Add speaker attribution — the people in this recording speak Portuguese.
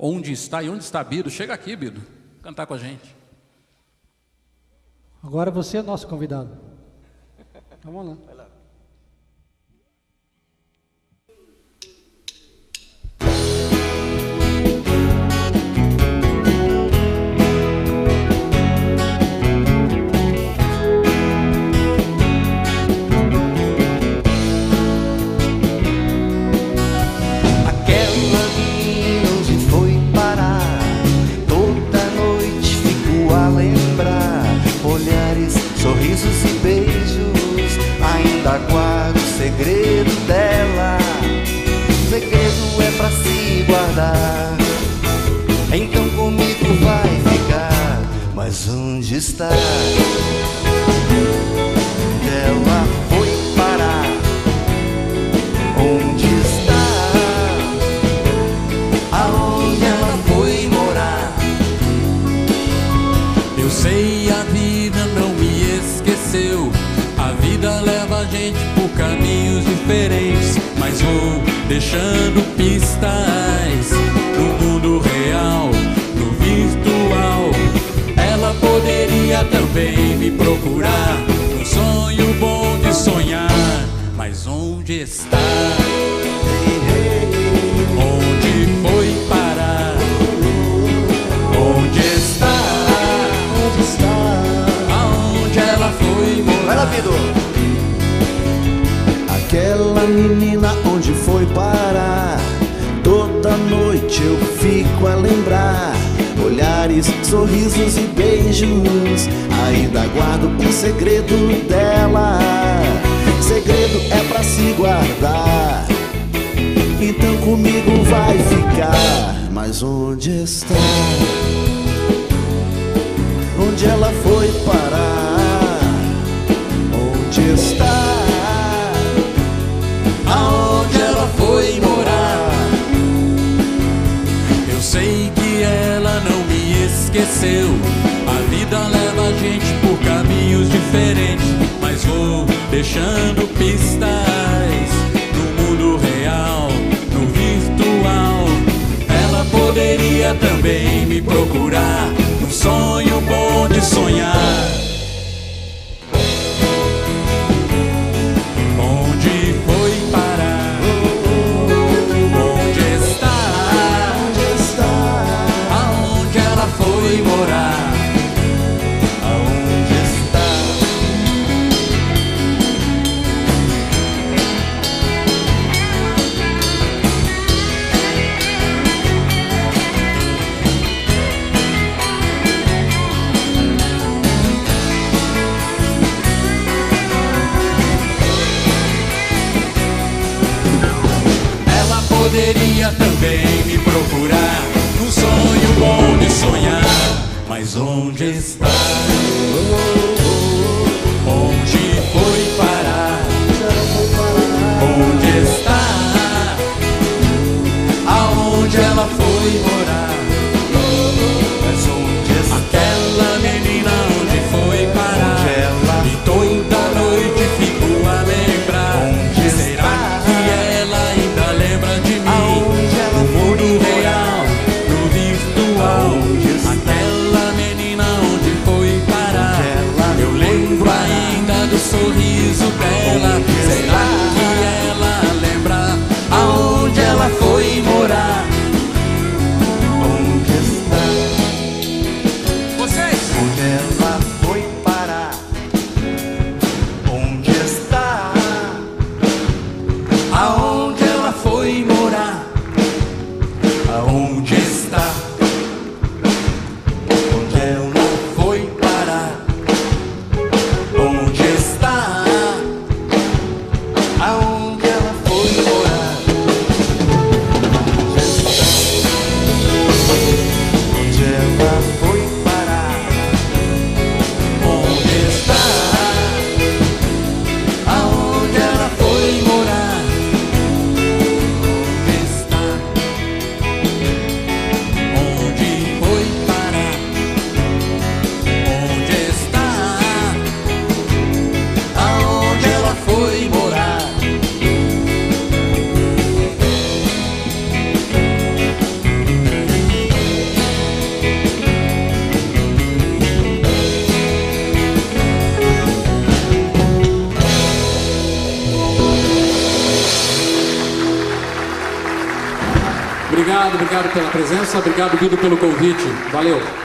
Speaker 1: Onde está? E onde está Bido? Chega aqui, Bido, cantar com a gente.
Speaker 2: Agora você é nosso convidado. Vamos lá.
Speaker 3: Vai lá.
Speaker 4: Sorrisos e beijos, ainda guardo o segredo dela. O segredo é pra se guardar, então comigo vai ficar. Mas onde está? Ela foi parar. Onde está? Aonde ela foi morar?
Speaker 1: Eu sei, a vida não me esqueceu. A vida leva a gente por caminhos diferentes, mas vou deixando pistas no mundo real, no virtual. Ela poderia também me procurar, um sonho bom de sonhar. Mas onde está? Onde foi parar? Onde está?
Speaker 4: Onde está?
Speaker 1: Aonde ela foi morar?
Speaker 4: Vai lá, Bido!
Speaker 5: Aquela menina onde foi parar? Toda noite eu fico a lembrar. Olhares, sorrisos e beijos, ainda guardo o segredo dela. Segredo é pra se guardar, então comigo vai ficar. Mas onde está? Onde ela foi parar? Onde está?
Speaker 1: Aonde ela foi morar? Eu sei que ela não me esqueceu. A vida leva a gente por caminhos diferentes, mas vou deixando pistas no mundo real, no virtual. Ela poderia também me procurar, um sonho bom de sonhar. Onde foi parar? Onde está?
Speaker 5: Onde está?
Speaker 1: Aonde ela foi morar?
Speaker 4: Aonde está?
Speaker 1: Ela poderia também me procurar, um sonho bom de sonhar. Mas onde está? Onde foi parar? Onde está? Aonde ela foi morar?
Speaker 4: Mas onde está?
Speaker 1: Aquela menina onde foi parar? E toda noite fico a lembrar. Será que ela ainda lembra de mim?
Speaker 4: Aonde ela
Speaker 1: No
Speaker 4: foi
Speaker 1: mundo
Speaker 4: morar?
Speaker 1: real, no virtual.
Speaker 4: Aonde está?
Speaker 1: Aquela menina onde foi parar? Eu lembro ainda do sorriso dela. Será que ela lembra aonde ela foi morar?
Speaker 4: Onde está?
Speaker 1: Vocês!
Speaker 4: Onde ela foi parar? Onde está?
Speaker 1: Aonde ela foi morar? Aonde está?
Speaker 4: Onde ela
Speaker 1: Foi parar? Onde está?
Speaker 4: Aonde ela foi morar? Onde ela foi parar?
Speaker 1: Onde está? Aonde ela foi morar? Onde está?
Speaker 2: Obrigado pela presença, obrigado, Guido, pelo convite. Valeu.